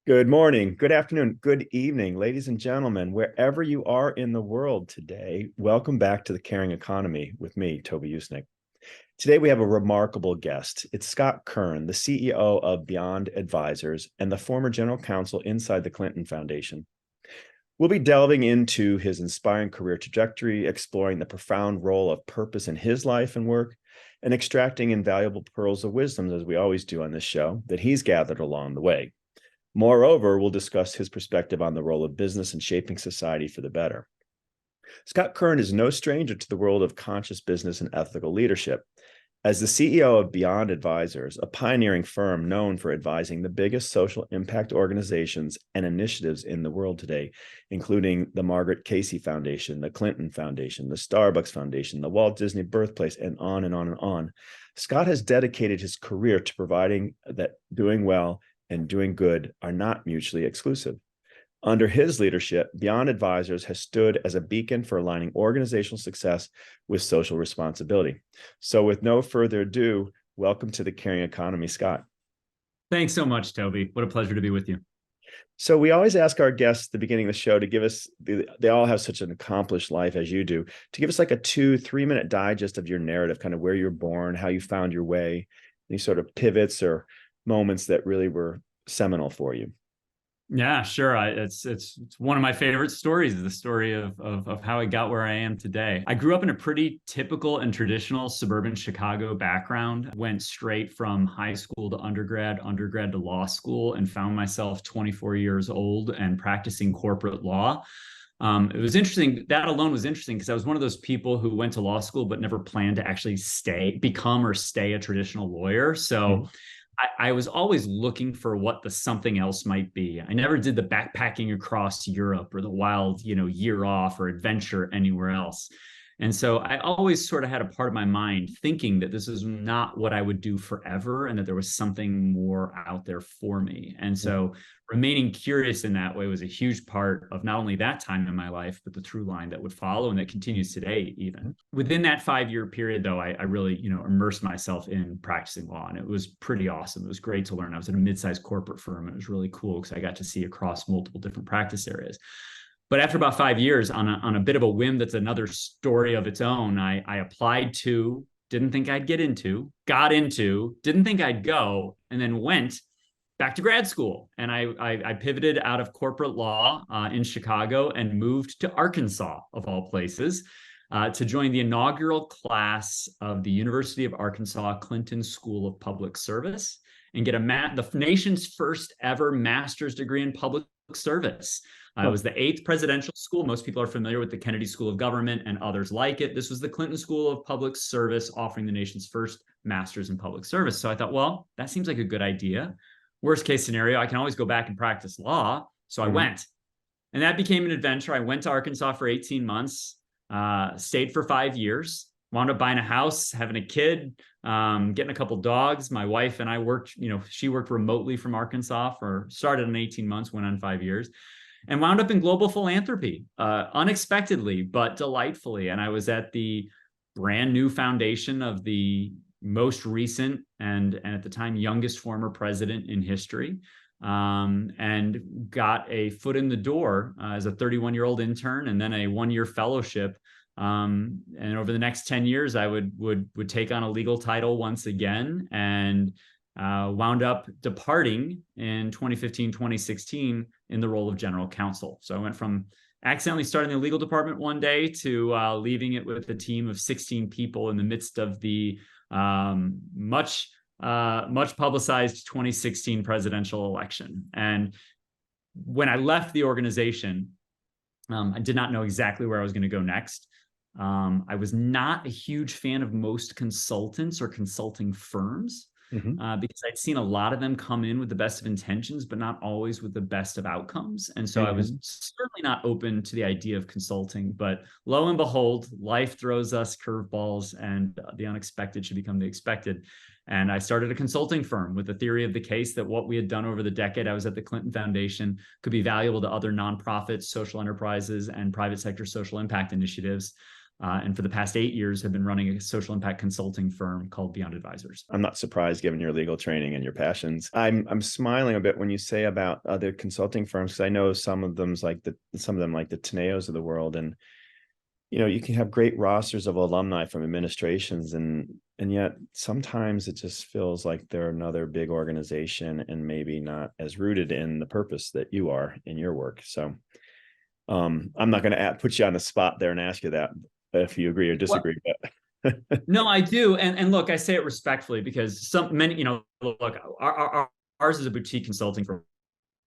Good morning, good afternoon, good evening, ladies and gentlemen, wherever you are in the world today. Welcome back to the Caring Economy with me, Toby Usnik. Today we have a remarkable guest. It's Scott Curran, the CEO of Beyond Advisors and the former general counsel inside the Clinton Foundation. We'll be delving into his inspiring career trajectory, exploring the profound role of purpose in his life and work, and extracting invaluable pearls of wisdom, as we always do on this show, that he's gathered along the way. Moreover, we'll discuss his perspective on the role of business in shaping society for the better. Scott Curran is no stranger to the world of conscious business and ethical leadership. As the CEO of Beyond Advisors, a pioneering firm known for advising the biggest social impact organizations and initiatives in the world today, including the Margaret Casey Foundation, the Clinton Foundation, the Starbucks Foundation, the Walt Disney Birthplace, and on and on and on, Scott has dedicated his career to providing that doing well and doing good are not mutually exclusive. Under his leadership, Beyond Advisors has stood as a beacon for aligning organizational success with social responsibility. So with no further ado, welcome to the Caring Economy, Scott. Thanks so much, Toby. What a pleasure to be with you. So we always ask our guests at the beginning of the show to give us, they all have such an accomplished life as you do, to give us like a 2-3 minute digest of your narrative, kind of where you're born, how you found your way, any sort of pivots or moments that really were seminal for you. Yeah, sure. It's one of my favorite stories, the story of how I got where I am today. I grew up in a pretty typical and traditional suburban Chicago background, went straight from high school to undergrad to law school, and found myself 24 years old and practicing corporate law. It was interesting. That alone was interesting because I was one of those people who went to law school but never planned to actually become or stay a traditional lawyer. So I was always looking for what the something else might be. I never did the backpacking across Europe or the wild, year off or adventure anywhere else. And so I always sort of had a part of my mind thinking that this is not what I would do forever and that there was something more out there for me. And so remaining curious in that way was a huge part of not only that time in my life, but the through line that would follow and that continues today even. Within that 5-year period, though, I really, immersed myself in practicing law, and it was pretty awesome. It was great to learn. I was at a mid-sized corporate firm, and it was really cool because I got to see across multiple different practice areas. But after about 5 years, on a bit of a whim, that's another story of its own, I applied to, didn't think I'd get into, got into, didn't think I'd go, and then went back to grad school. And I pivoted out of corporate law in Chicago and moved to Arkansas, of all places, to join the inaugural class of the University of Arkansas Clinton School of Public Service and get the nation's first ever master's degree in public service. It was the 8th presidential school. Most people are familiar with the Kennedy School of Government and others like it. This was the Clinton School of Public Service, offering the nation's first master's in public service. So I thought, well, that seems like a good idea. Worst case scenario, I can always go back and practice law. So I went. And that became an adventure. I went to Arkansas for 18 months, stayed for 5 years, wound up buying a house, having a kid, getting a couple dogs. My wife and I worked, she worked remotely from Arkansas started in 18 months, went on 5 years, and wound up in global philanthropy, unexpectedly, but delightfully. And I was at the brand new foundation of the most recent and at the time youngest former president in history, and got a foot in the door as a 31-year-old intern and then a 1-year fellowship. And over the next 10 years, I would take on a legal title once again, and wound up departing in 2015, 2016 in the role of general counsel. So I went from accidentally starting the legal department one day to leaving it with a team of 16 people in the midst of the much publicized 2016 presidential election. And when I left the organization, I did not know exactly where I was going to go next. I was not a huge fan of most consultants or consulting firms. Because I'd seen a lot of them come in with the best of intentions, but not always with the best of outcomes. And so I was certainly not open to the idea of consulting. But lo and behold, life throws us curveballs, and the unexpected should become the expected. And I started a consulting firm with the theory of the case that what we had done over the decade I was at the Clinton Foundation could be valuable to other nonprofits, social enterprises, and private sector social impact initiatives. and for the past 8 years have been running a social impact consulting firm called Beyond Advisors. I'm not surprised given your legal training and your passions. I'm smiling a bit when you say about other consulting firms, because I know some of them like the Teneos of the world, and you can have great rosters of alumni from administrations, and yet sometimes it just feels like they're another big organization and maybe not as rooted in the purpose that you are in your work. So I'm not going to put you on the spot there and ask you that if you agree or disagree. But no, I do. And look, I say it respectfully because many, look, ours is a boutique consulting firm.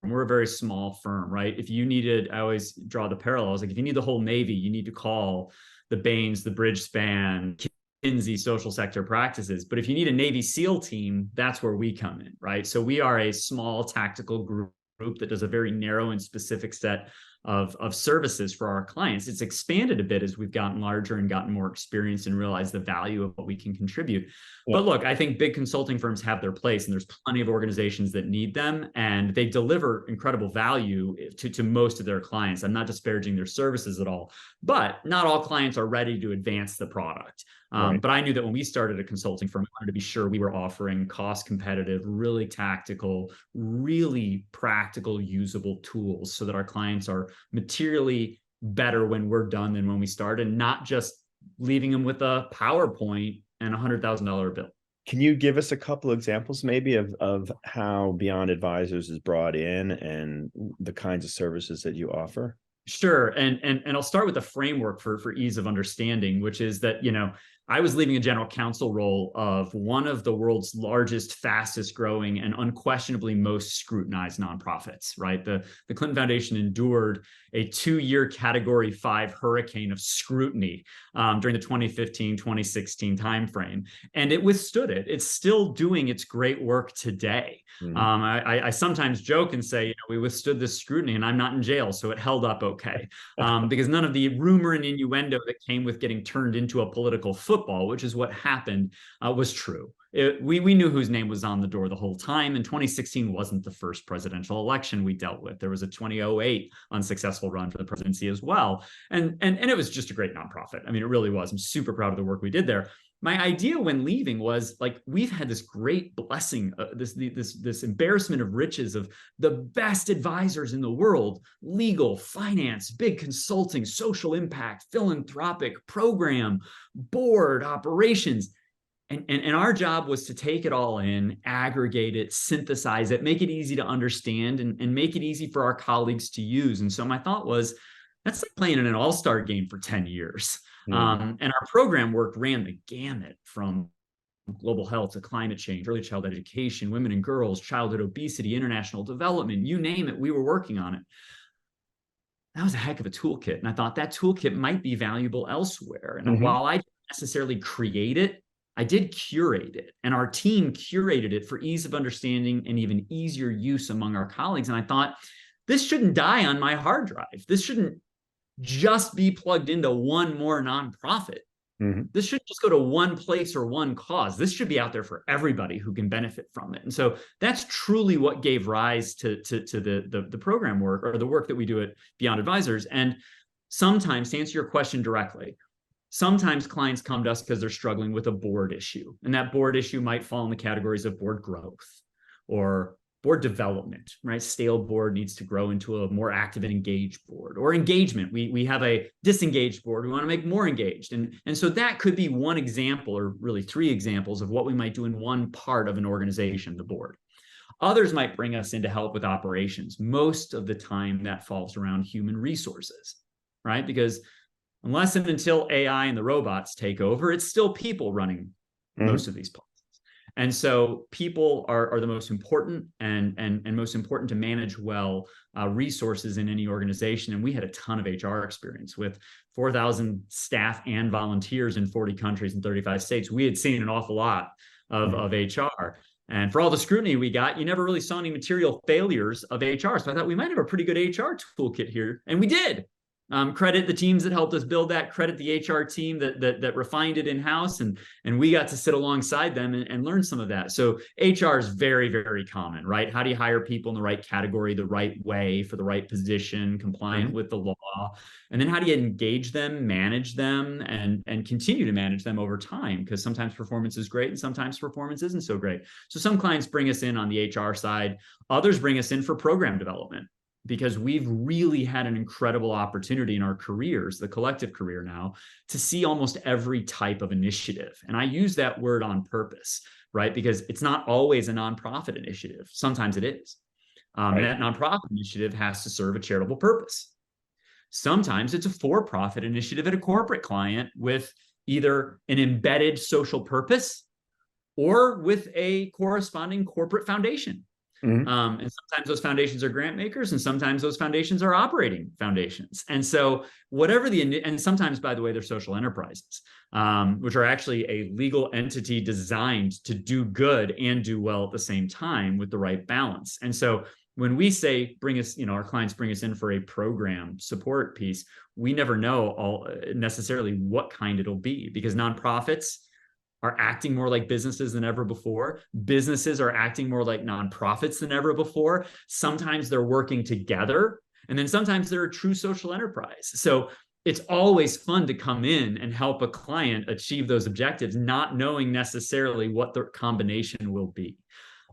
We're a very small firm, right? If you needed, I always draw the parallels. Like if you need the whole Navy, you need to call the Bains, the Bridge Span, McKinsey social sector practices. But if you need a Navy SEAL team, that's where we come in, right? So we are a small tactical group that does a very narrow and specific set of services for our clients. It's expanded a bit as we've gotten larger and gotten more experience and realized the value of what we can contribute. Yeah. But look, I think big consulting firms have their place, and there's plenty of organizations that need them, and they deliver incredible value to most of their clients. I'm not disparaging their services at all, but not all clients are ready to advance the product. Right. But I knew that when we started a consulting firm, we wanted to be sure we were offering cost competitive, really tactical, really practical, usable tools so that our clients are materially better when we're done than when we started, not just leaving them with a PowerPoint and a $100,000 bill. Can you give us a couple of examples maybe of how Beyond Advisors is brought in and the kinds of services that you offer? Sure. And I'll start with a framework for ease of understanding, which is that, I was leaving a general counsel role of one of the world's largest, fastest growing, and unquestionably most scrutinized nonprofits, right? The Clinton Foundation endured a 2-year Category 5 hurricane of scrutiny during the 2015-2016 timeframe. And it withstood it. It's still doing its great work today. Mm-hmm. I sometimes joke and say, we withstood this scrutiny and I'm not in jail, so it held up okay. Because none of the rumor and innuendo that came with getting turned into a political football, which is what happened, was true. We knew whose name was on the door the whole time, and 2016 wasn't the first presidential election we dealt with. There was a 2008 unsuccessful run for the presidency as well, and it was just a great nonprofit. I mean, it really was. I'm super proud of the work we did there. My idea when leaving was like, we've had this great blessing, this embarrassment of riches of the best advisors in the world: legal, finance, big consulting, social impact, philanthropic, program, board, operations. And our job was to take it all in, aggregate it, synthesize it, make it easy to understand, and make it easy for our colleagues to use. And so my thought was, that's like playing in an all-star game for 10 years. And our program work ran the gamut from global health to climate change, early childhood education, women and girls, childhood obesity, international development, you name it, we were working on it. That was a heck of a toolkit. And I thought that toolkit might be valuable elsewhere. And while I didn't necessarily create it, I did curate it, and our team curated it for ease of understanding and even easier use among our colleagues. And I thought, this shouldn't die on my hard drive. This shouldn't just be plugged into one more nonprofit. This shouldn't just go to one place or one cause. This should be out there for everybody who can benefit from it. And so that's truly what gave rise to the program work, or the work that we do at Beyond Advisors. And sometimes, to answer your question directly, sometimes clients come to us because they're struggling with a board issue. And that board issue might fall in the categories of board growth or board development, right? Stale board needs to grow into a more active and engaged board. Or engagement. We have a disengaged board. We want to make more engaged. And so that could be one example, or really 3 examples, of what we might do in one part of an organization, the board. Others might bring us in to help with operations. Most of the time that falls around human resources, right? Because unless and until AI and the robots take over, it's still people running most of these places. And so people are the most important and most important to manage well resources in any organization. And we had a ton of HR experience with 4,000 staff and volunteers in 40 countries and 35 states. We had seen an awful lot of HR. And for all the scrutiny we got, you never really saw any material failures of HR. So I thought we might have a pretty good HR toolkit here. And we did. Credit the teams that helped us build that, credit the HR team that refined it in-house, and we got to sit alongside them and learn some of that. So HR is very, very common, right? How do you hire people in the right category, the right way, for the right position, compliant with the law? And then how do you engage them, manage them, and continue to manage them over time? Because sometimes performance is great and sometimes performance isn't so great. So some clients bring us in on the HR side, others bring us in for program development, because we've really had an incredible opportunity in our careers, the collective career now, to see almost every type of initiative. And I use that word on purpose, right? Because it's not always a nonprofit initiative. Sometimes it is. Right. And that nonprofit initiative has to serve a charitable purpose. Sometimes it's a for-profit initiative at a corporate client with either an embedded social purpose or with a corresponding corporate foundation. And sometimes those foundations are grant makers, and sometimes those foundations are operating foundations. And so and sometimes, by the way, they're social enterprises, which are actually a legal entity designed to do good and do well at the same time with the right balance. And so when we say our clients bring us in for a program support piece, we never know necessarily what kind it'll be, because nonprofits are acting more like businesses than ever before. Businesses are acting more like nonprofits than ever before. Sometimes they're working together, and then sometimes they're a true social enterprise. So it's always fun to come in and help a client achieve those objectives, not knowing necessarily what the combination will be.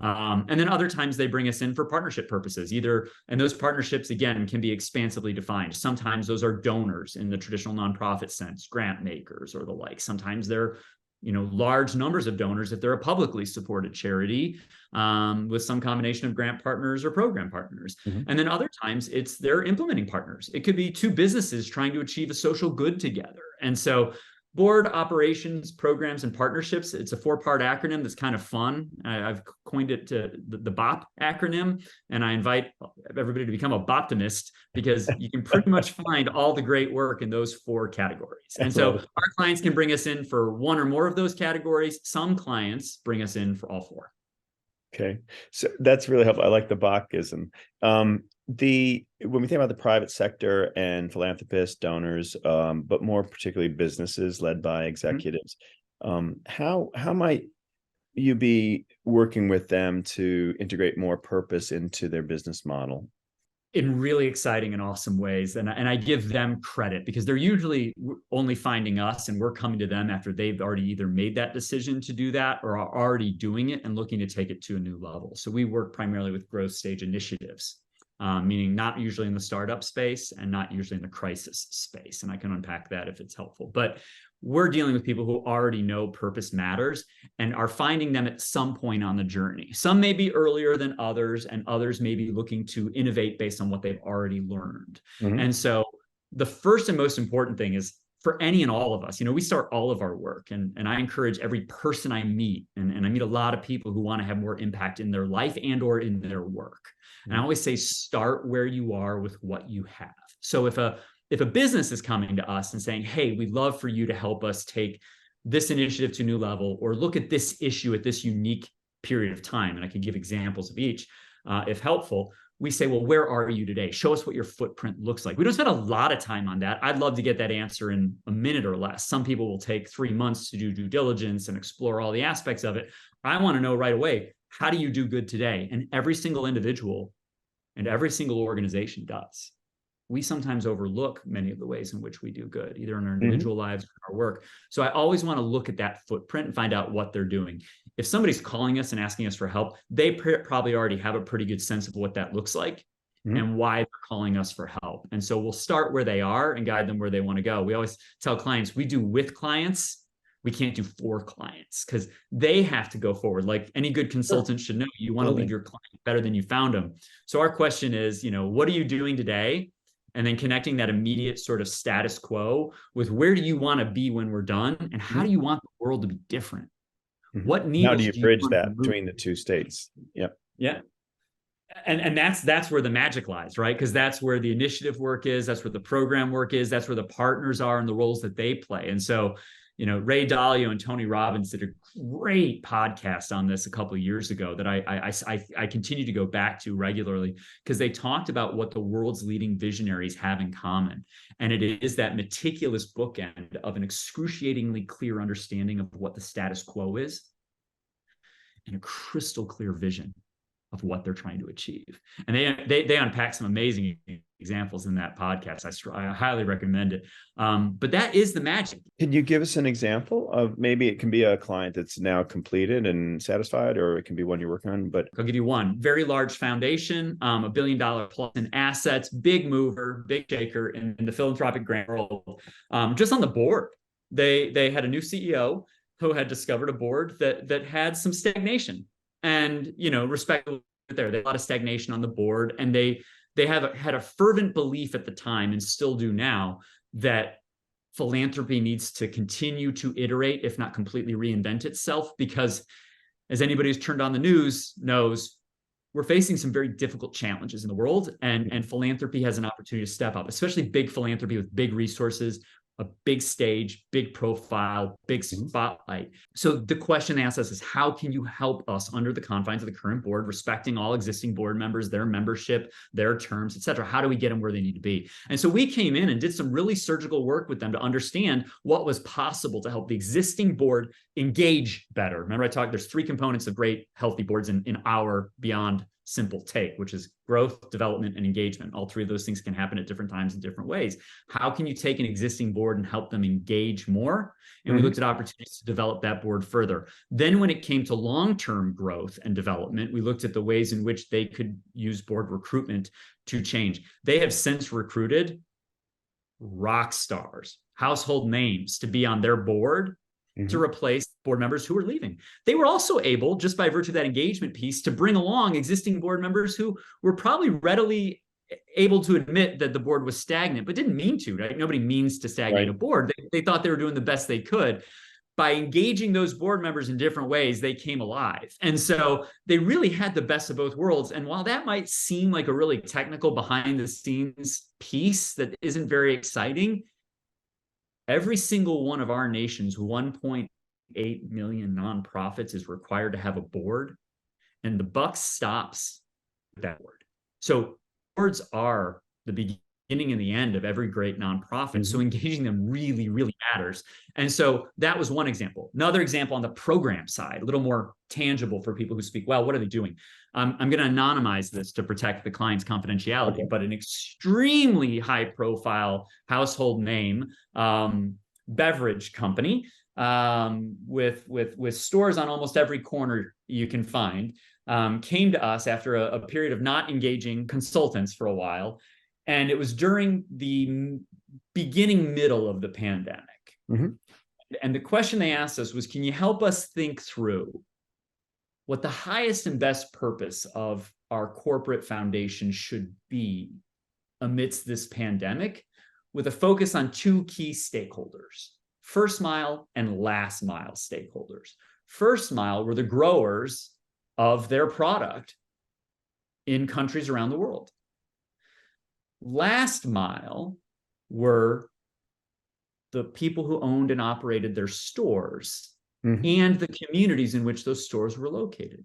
And then other times they bring us in for partnership purposes, and those partnerships, again, can be expansively defined. Sometimes those are donors in the traditional nonprofit sense, grant makers or the like. Sometimes they're large numbers of donors if they're a publicly supported charity, with some combination of grant partners or program partners. And then other times they're implementing partners. It could be two businesses trying to achieve a social good together. And so board, operations, programs, and partnerships, it's a 4-part acronym that's kind of fun. I've coined it to the BOP acronym, and I invite everybody to become a Boptimist, because you can pretty much find all the great work in those 4 categories. And so our clients can bring us in for one or more of those categories. Some clients bring us in for all 4. Okay, so that's really helpful. I like the Bachism. When we think about the private sector and philanthropists, donors, but more particularly businesses led by executives, how might you be working with them to integrate more purpose into their business model? In really exciting and awesome ways. And I give them credit, because they're usually only finding us and we're coming to them after they've already either made that decision to do that or are already doing it and looking to take it to a new level. So we work primarily with growth stage initiatives, meaning not usually in the startup space and not usually in the crisis space. And I can unpack that if it's helpful. But we're dealing with people who already know purpose matters and are finding them at some point on the journey. Some may be earlier than others, and others may be looking to innovate based on what they've already learned. And so the first and most important thing is, for any and all of us, we start all of our work, and I encourage every person I meet, and I meet a lot of people who want to have more impact in their life and or in their work. And I always say, start where you are with what you have. So if a business is coming to us and saying, hey, we'd love for you to help us take this initiative to a new level, or look at this issue at this unique period of time, and I could give examples of each, if helpful, we say, well, where are you today? Show us what your footprint looks like. We don't spend a lot of time on that. I'd love to get that answer in a minute or less. Some people will take 3 months to do due diligence and explore all the aspects of it. I want to know right away, how do you do good today? And every single individual and every single organization does. We sometimes overlook many of the ways in which we do good, either in our individual lives or our work. So I always want to look at that footprint and find out what they're doing. If somebody's calling us and asking us for help, they probably already have a pretty good sense of what that looks like and why they're calling us for help. And so we'll start where they are and guide them where they want to go. We always tell clients, we do with clients. We can't do for clients, because they have to go forward. Like any good consultant should know, you want to leave your client better than you found them. So our question is, what are you doing today? And then connecting that immediate sort of status quo with, where do you want to be when we're done? And how do you want the world to be different? What needs? How do you bridge that between the two states? Yep. Yeah. And that's where the magic lies, right? Because that's where the initiative work is. That's where the program work is. That's where the partners are and the roles that they play. And so Ray Dalio and Tony Robbins did a great podcast on this a couple of years ago that I continue to go back to regularly, because they talked about what the world's leading visionaries have in common. And it is that meticulous bookend of an excruciatingly clear understanding of what the status quo is and a crystal clear vision of what they're trying to achieve. And they unpack some amazing examples in that podcast. I highly recommend it. But that is the magic. Can you give us an example of, maybe it can be a client that's now completed and satisfied, or it can be one you're working on? But I'll give you one. Very large foundation, $1 billion plus in assets, big mover, big shaker in the philanthropic grant world. Just on the board, they had a new CEO who had discovered a board that had some stagnation. And, respectively there, they had a lot of stagnation on the board, and they had a fervent belief at the time, and still do now, that philanthropy needs to continue to iterate, if not completely reinvent itself, because as anybody who's turned on the news knows, we're facing some very difficult challenges in the world, and philanthropy has an opportunity to step up, especially big philanthropy with big resources, a big stage, big profile, big spotlight. So the question they ask us is, how can you help us under the confines of the current board, respecting all existing board members, their membership, their terms, et cetera? How do we get them where they need to be? And so we came in and did some really surgical work with them to understand what was possible to help the existing board engage better. Remember, I talked, there's 3 components of great, healthy boards in our Beyond Simple take, which is growth, development, and engagement. All 3 of those things can happen at different times in different ways. How can you take an existing board and help them engage more? And we looked at opportunities to develop that board further. Then when it came to long-term growth and development, we looked at the ways in which they could use board recruitment to change. They have since recruited rock stars, household names to be on their board to replace board members who were leaving. They were also able, just by virtue of that engagement piece, to bring along existing board members who were probably readily able to admit that the board was stagnant, but didn't mean to, right? Nobody means to stagnate a board. They thought they were doing the best they could. By engaging those board members in different ways, they came alive. And so they really had the best of both worlds. And while that might seem like a really technical behind the scenes piece that isn't very exciting, every single one of our nation's 1.8 million nonprofits is required to have a board, and the buck stops with that board. So boards are the beginning and the end of every great nonprofit. So engaging them really, really matters. And so that was one example. Another example on the program side, a little more tangible for people who speak, well, what are they doing? I'm going to anonymize this to protect the client's confidentiality, but an extremely high profile household name, beverage company, with stores on almost every corner you can find, came to us after a period of not engaging consultants for a while. And it was during the middle of the pandemic. And the question they asked us was, can you help us think through what the highest and best purpose of our corporate foundation should be amidst this pandemic, with a focus on 2 key stakeholders, first mile and last mile stakeholders. First mile were the growers of their product in countries around the world. Last mile were the people who owned and operated their stores and the communities in which those stores were located.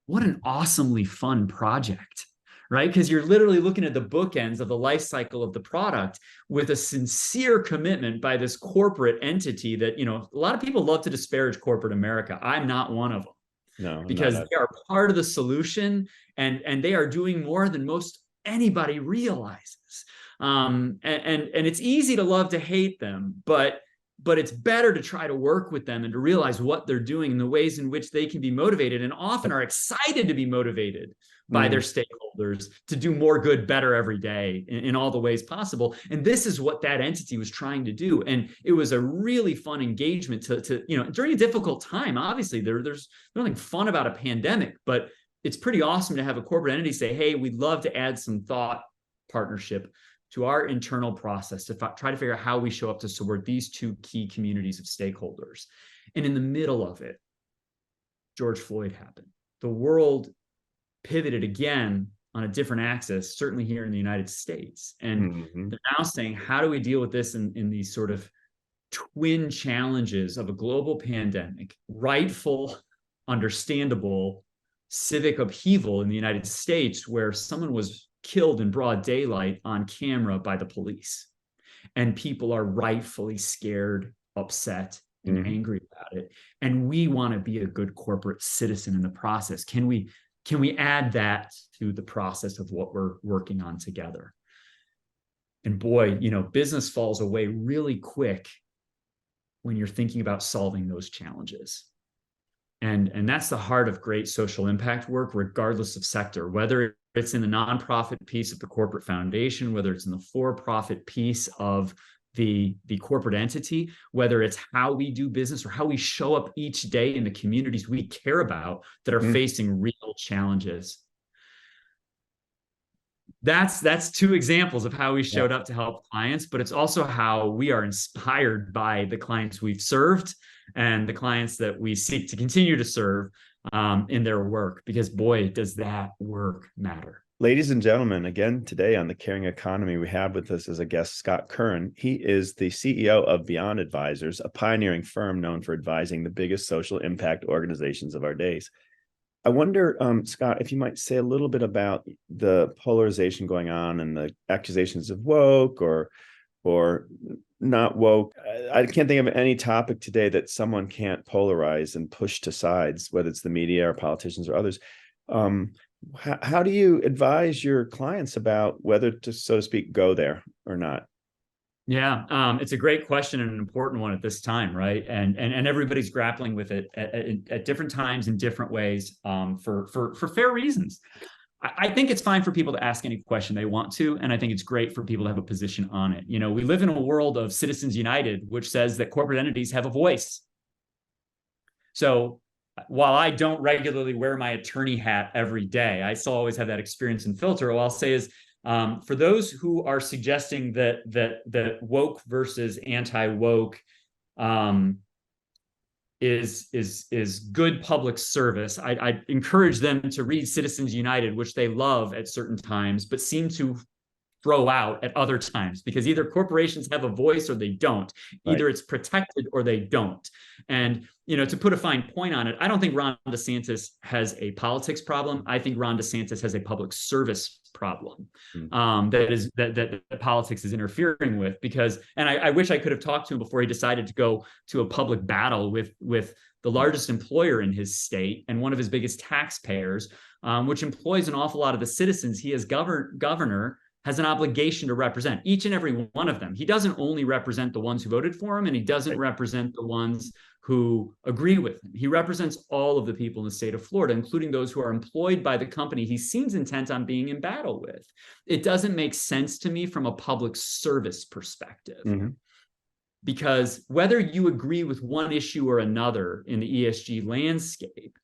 What an awesomely fun project, right? Because you're literally looking at the bookends of the life cycle of the product with a sincere commitment by this corporate entity that, a lot of people love to disparage corporate America. I'm not one of them. No, because they are part of the solution, and they are doing more than most anybody realizes. And it's easy to love to hate them, but it's better to try to work with them and to realize what they're doing and the ways in which they can be motivated, and often are excited to be motivated by their stakeholders to do more good, better every day in all the ways possible. And this is what that entity was trying to do. And it was a really fun engagement to during a difficult time. Obviously, there's nothing fun about a pandemic, but it's pretty awesome to have a corporate entity say, hey, we'd love to add some thought partnership to our internal process to try to figure out how we show up to support these 2 key communities of stakeholders. And in the middle of it, George Floyd happened. The world pivoted again on a different axis, certainly here in the United States. And they're now saying, how do we deal with this in these sort of twin challenges of a global pandemic, rightful, understandable civic upheaval in the United States, where someone was killed in broad daylight on camera by the police, and people are rightfully scared, upset, and angry about it. And we want to be a good corporate citizen in the process. Can we add that to the process of what we're working on together? And boy, business falls away really quick when you're thinking about solving those challenges. And that's the heart of great social impact work, regardless of sector, whether it's in the nonprofit piece of the corporate foundation, whether it's in the for-profit piece of the corporate entity, whether it's how we do business or how we show up each day in the communities we care about that are facing real challenges. That's two examples of how we showed up to help clients, but it's also how we are inspired by the clients we've served and the clients that we seek to continue to serve in their work, because boy, does that work matter. Ladies and gentlemen, again, today on the Caring Economy, we have with us as a guest, Scott Curran. He is the CEO of Beyond Advisors, a pioneering firm known for advising the biggest social impact organizations of our days. I wonder, Scott, if you might say a little bit about the polarization going on and the accusations of woke or not woke. I can't think of any topic today that someone can't polarize and push to sides, whether it's the media or politicians or others. How do you advise your clients about whether to, so to speak, go there or not? Yeah, it's a great question and an important one at this time, right? And everybody's grappling with it at different times in different ways for fair reasons. I think it's fine for people to ask any question they want to, and I think it's great for people to have a position on it. We live in a world of Citizens United, which says that corporate entities have a voice. So while I don't regularly wear my attorney hat every day, I still always have that experience and filter. What I'll say is, for those who are suggesting that woke versus anti-woke is good public service, I encourage them to read Citizens United, which they love at certain times, but seem to throw out at other times, because either corporations have a voice or they don't. Either it's protected or they don't. And, to put a fine point on it, I don't think Ron DeSantis has a politics problem. I think Ron DeSantis has a public service problem that politics is interfering with, because, and I wish I could have talked to him before he decided to go to a public battle with the largest employer in his state and one of his biggest taxpayers, which employs an awful lot of the citizens he as governor has an obligation to represent, each and every one of them. He doesn't only represent the ones who voted for him, and he doesn't represent the ones who agree with him. He represents all of the people in the state of Florida, including those who are employed by the company he seems intent on being in battle with. It doesn't make sense to me from a public service perspective. Because whether you agree with one issue or another in the ESG landscape,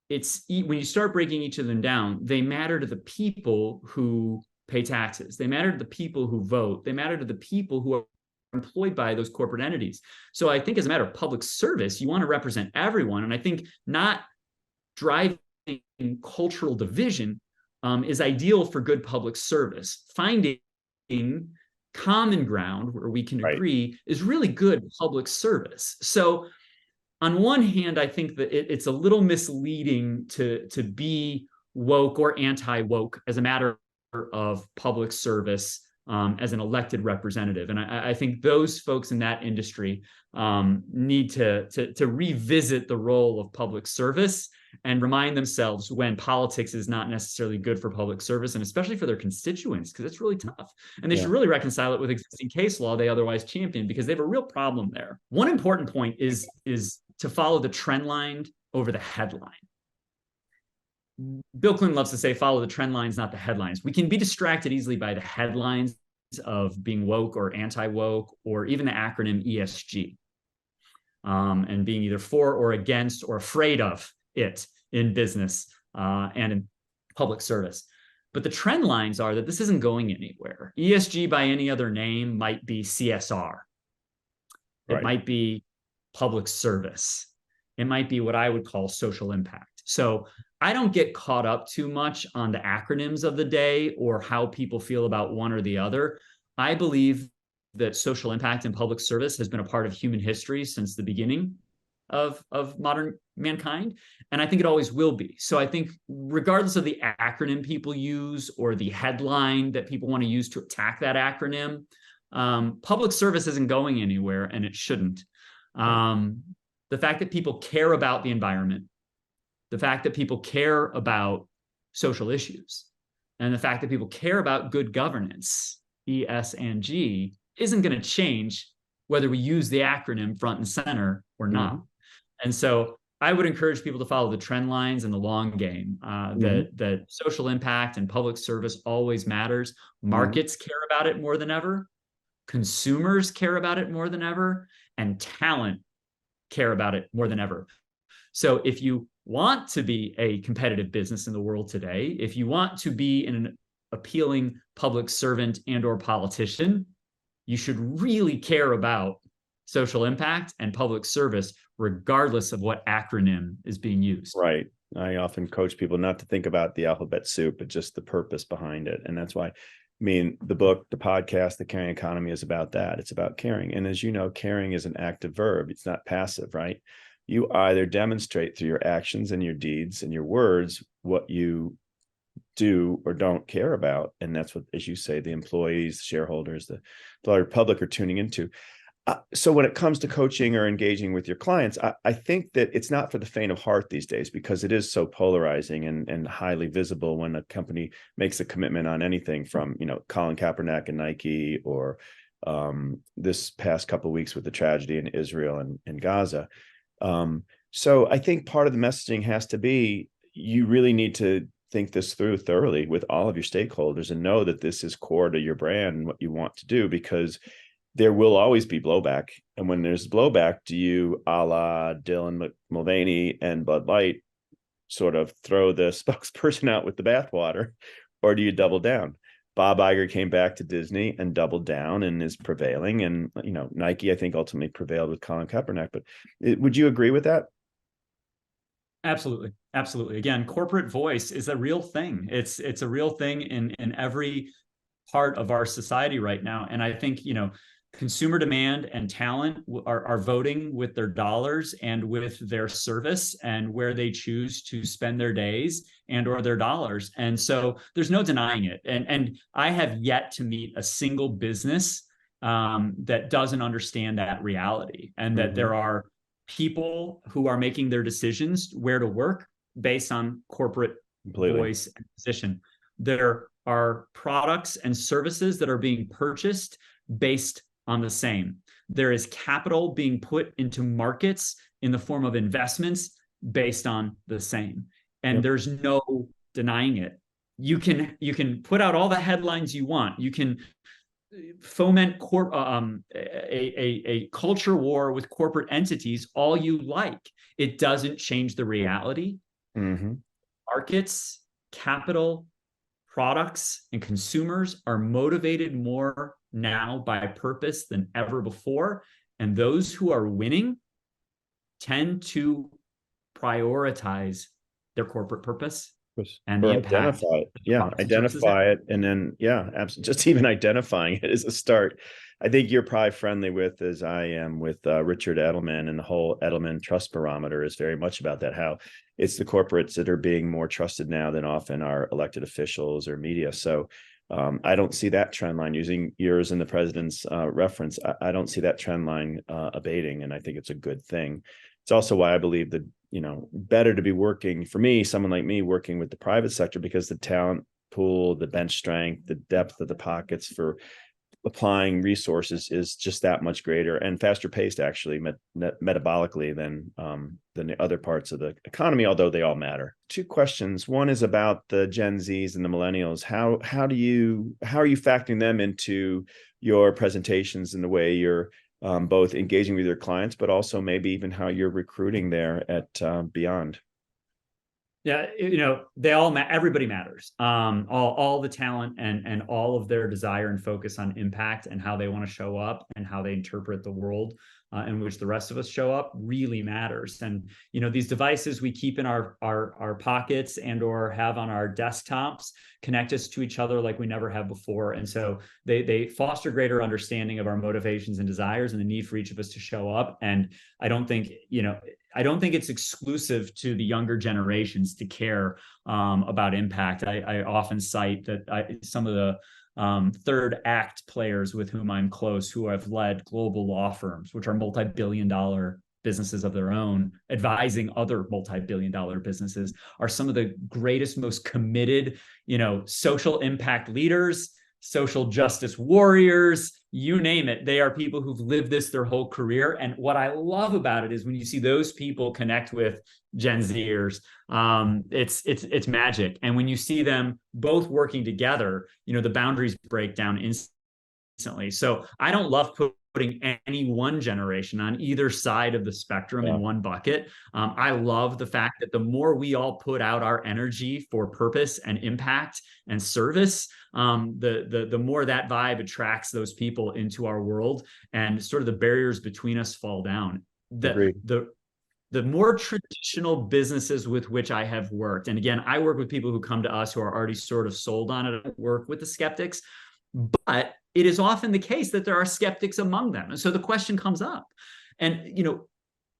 when you start breaking each of them down, they matter to the people who pay taxes. They matter to the people who vote. They matter to the people who are employed by those corporate entities. So I think as a matter of public service, you want to represent everyone. And I think not driving cultural division is ideal for good public service. Finding common ground where we can agree is really good public service. So on one hand, I think that it's a little misleading to be woke or anti-woke as a matter of public service as an elected representative. And I think those folks in that industry need to revisit the role of public service and remind themselves when politics is not necessarily good for public service, and especially for their constituents, because it's really tough. And they should really reconcile it with existing case law they otherwise champion, because they have a real problem there. One important point is to follow the trend line over the headline. Bill Clinton loves to say, follow the trend lines, not the headlines. We can be distracted easily by the headlines of being woke or anti-woke, or even the acronym ESG, and being either for or against or afraid of it in business and in public service. But the trend lines are that this isn't going anywhere. ESG by any other name might be CSR. It might be public service. It might be what I would call social impact. So I don't get caught up too much on the acronyms of the day or how people feel about one or the other. I believe that social impact and public service has been a part of human history since the beginning of modern mankind. And I think it always will be. So I think regardless of the acronym people use or the headline that people want to use to attack that acronym, public service isn't going anywhere, and it shouldn't. The fact that people care about the environment, the fact that people care about social issues, and the fact that people care about good governance, ESG, isn't going to change whether we use the acronym front and center or not. Mm-hmm. And so I would encourage people to follow the trend lines and the long game, that social impact and public service always matters. Markets care about it more than ever. Consumers care about it more than ever. And talent care about it more than ever. So if you want to be a competitive business in the world today, if you want to be an appealing public servant and or politician, you should really care about social impact and public service, regardless of what acronym is being used. Right. I often coach people not to think about the alphabet soup, but just the purpose behind it. And that's why, I mean, the book, the podcast, The Caring Economy is about that. It's about caring. And as you know, caring is an active verb. It's not passive, right? You either demonstrate through your actions and your deeds and your words what you do or don't care about. And that's what, as you say, the employees, shareholders, the larger public are tuning into. So when it comes to coaching or engaging with your clients, I think that it's not for the faint of heart these days, because it is so polarizing and highly visible when a company makes a commitment on anything from, Colin Kaepernick and Nike, or this past couple of weeks with the tragedy in Israel and Gaza. So I think part of the messaging has to be, you really need to think this through thoroughly with all of your stakeholders and know that this is core to your brand and what you want to do, because there will always be blowback. And when there's blowback, do you, a la Dylan Mulvaney and Bud Light, sort of throw the spokesperson out with the bathwater, or do you double down? Bob Iger came back to Disney and doubled down and is prevailing. And, Nike, I think, ultimately prevailed with Colin Kaepernick. But would you agree with that? Absolutely. Absolutely. Again, corporate voice is a real thing. It's a real thing in every part of our society right now. And I think, consumer demand and talent are voting with their dollars and with their service and where they choose to spend their days and or their dollars. And so there's no denying it. And I have yet to meet a single business that doesn't understand that reality, and that there are people who are making their decisions where to work based on corporate voice and position. There are products and services that are being purchased based on the same. There is capital being put into markets in the form of investments based on the same. And there's no denying it. You can put out all the headlines you want. You can foment a culture war with corporate entities all you like. It doesn't change the reality. Markets, capital, products, and consumers are motivated more now by purpose than ever before. And those who are winning tend to prioritize their corporate purpose and the impact. Identify it. And then, just even identifying it is a start. I think you're probably friendly with, as I am, with Richard Edelman, and the whole Edelman Trust Barometer is very much about that, how it's the corporates that are being more trusted now than often our elected officials or media. So I don't see that trend line, using yours and the president's reference. I don't see that trend line abating, and I think it's a good thing. It's also why I believe that, better to be working, for me, someone like me, working with the private sector, because the talent pool, the bench strength, the depth of the pockets for applying resources is just that much greater and faster paced, actually, metabolically than the other parts of the economy, although they all matter. Two questions. One is about the Gen Zs and the millennials. How are you factoring them into your presentations and the way you're both engaging with your clients, but also maybe even how you're recruiting there at Beyond? Yeah, everybody matters. All the talent and all of their desire and focus on impact and how they want to show up and how they interpret the world in which the rest of us show up really matters. And these devices we keep in our pockets and or have on our desktops connect us to each other like we never have before. And so they foster greater understanding of our motivations and desires and the need for each of us to show up. And I don't think it's exclusive to the younger generations to care about impact. I often cite that some of the third act players with whom I'm close, who have led global law firms, which are multi-billion-dollar businesses of their own, advising other multi-billion-dollar businesses, are some of the greatest, most committed, social impact leaders, social justice warriors, you name it. They are people who've lived this their whole career. And what I love about it is when you see those people connect with Gen Zers, it's magic. And when you see them both working together, the boundaries break down instantly. So I don't love putting any one generation on either side of the spectrum in one bucket. I love the fact that the more we all put out our energy for purpose and impact and service, the more that vibe attracts those people into our world, and sort of the barriers between us fall down. The more traditional businesses with which I have worked, and again, I work with people who come to us who are already sort of sold on it, work with the skeptics, but it is often the case that there are skeptics among them. And so the question comes up. And,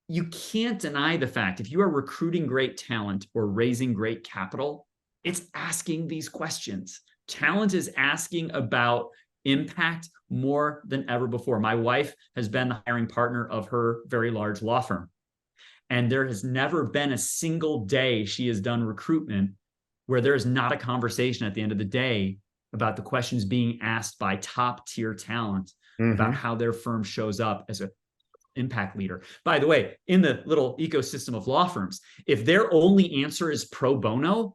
you can't deny the fact, if you are recruiting great talent or raising great capital, it's asking these questions. Talent is asking about impact more than ever before. My wife has been the hiring partner of her very large law firm. And there has never been a single day she has done recruitment where there is not a conversation at the end of the day about the questions being asked by top tier talent about how their firm shows up as an impact leader. By the way, in the little ecosystem of law firms, if their only answer is pro bono,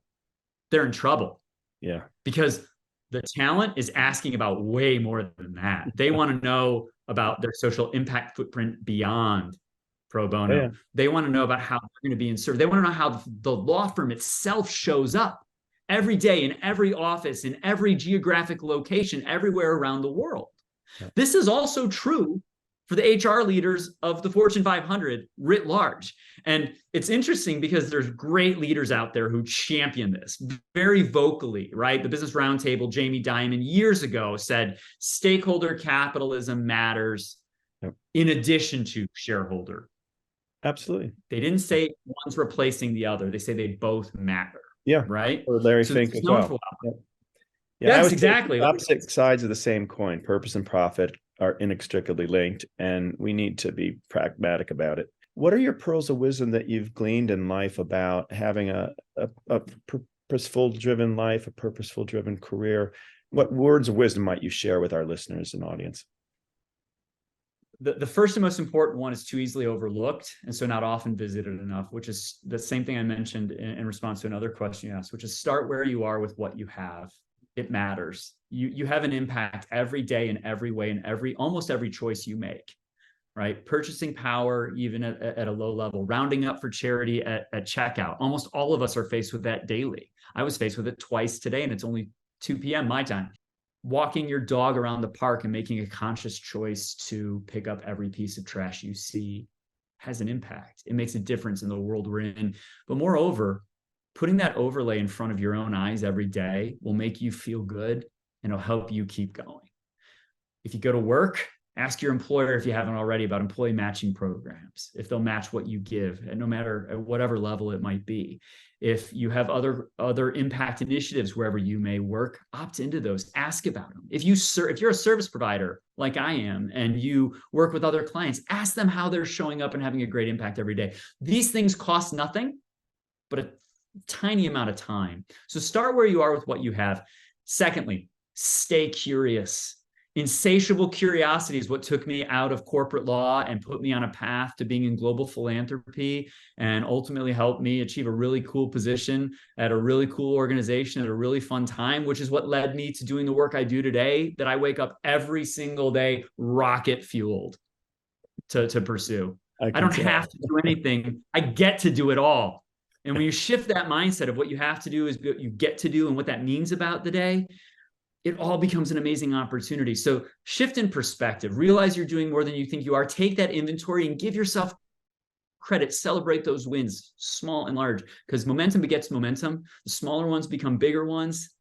they're in trouble. Yeah. Because the talent is asking about way more than that. They want to know about their social impact footprint beyond pro bono. Yeah. They want to know about how they're going to be in service. They want to know how the law firm itself shows up every day in every office, in every geographic location, everywhere around the world. Yeah. This is also true for the HR leaders of the Fortune 500 writ large. And it's interesting because there's great leaders out there who champion this very vocally, right? The Business Roundtable, Jamie Dimon, years ago said stakeholder capitalism matters in addition to shareholder. Absolutely. They didn't say one's replacing the other. They say they both matter. Yeah. Right. Or Larry Fink as well. Yeah. Yes, exactly. Opposite sides of the same coin. Purpose and profit are inextricably linked, and we need to be pragmatic about it. What are your pearls of wisdom that you've gleaned in life about having a purposeful driven life, a purposeful driven career? What words of wisdom might you share with our listeners and audience? The first and most important one is too easily overlooked, and so not often visited enough, which is the same thing I mentioned in response to another question you asked, which is start where you are with what you have. It matters. You have an impact every day in every way, in almost every choice you make, right? Purchasing power, even at a low level, rounding up for charity at checkout. Almost all of us are faced with that daily. I was faced with it twice today, and it's only 2 p.m. my time. Walking your dog around the park and making a conscious choice to pick up every piece of trash you see has an impact. It makes a difference in the world we're in. But moreover, putting that overlay in front of your own eyes every day will make you feel good, and it'll help you keep going. If you go to work, ask your employer, if you haven't already, about employee matching programs, if they'll match what you give, and no matter at whatever level it might be. If you have other impact initiatives wherever you may work, opt into those. Ask about them. If you're a service provider like I am, and you work with other clients, ask them how they're showing up and having a great impact every day. These things cost nothing, but a tiny amount of time. So start where you are with what you have. Secondly, stay curious. Insatiable curiosity is what took me out of corporate law and put me on a path to being in global philanthropy, and ultimately helped me achieve a really cool position at a really cool organization at a really fun time, which is what led me to doing the work I do today, that I wake up every single day rocket fueled to pursue. I don't have to do anything. I get to do it all. And when you shift that mindset of what you have to do is what you get to do and what that means about the day, it all becomes an amazing opportunity. So shift in perspective, realize you're doing more than you think you are, take that inventory and give yourself credit, celebrate those wins, small and large, because momentum begets momentum. The smaller ones become bigger ones.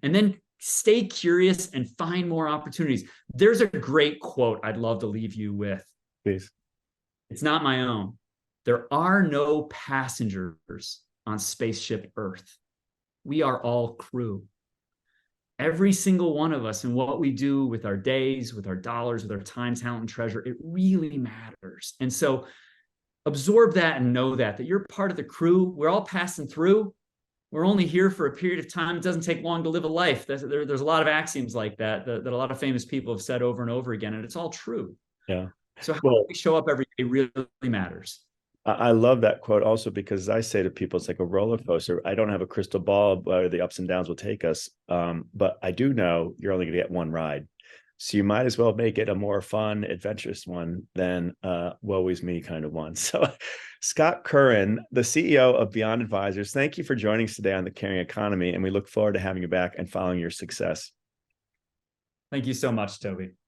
And then stay curious and find more opportunities. There's a great quote I'd love to leave you with. Please. It's not my own. There are no passengers on spaceship Earth. We are all crew. Every single one of us and what we do with our days, with our dollars, with our time, talent, and treasure, it really matters. And so absorb that and know that you're part of the crew. We're all passing through. We're only here for a period of time. It doesn't take long to live a life. There's a lot of axioms like that a lot of famous people have said over and over again, and it's all true. Yeah. So how we show up every day really matters. I love that quote also because I say to people, it's like a roller coaster. I don't have a crystal ball where the ups and downs will take us. But I do know you're only going to get one ride. So you might as well make it a more fun, adventurous one than woe is me kind of one. So Scott Curran, the CEO of Beyond Advisors, thank you for joining us today on The Caring Economy. And we look forward to having you back and following your success. Thank you so much, Toby.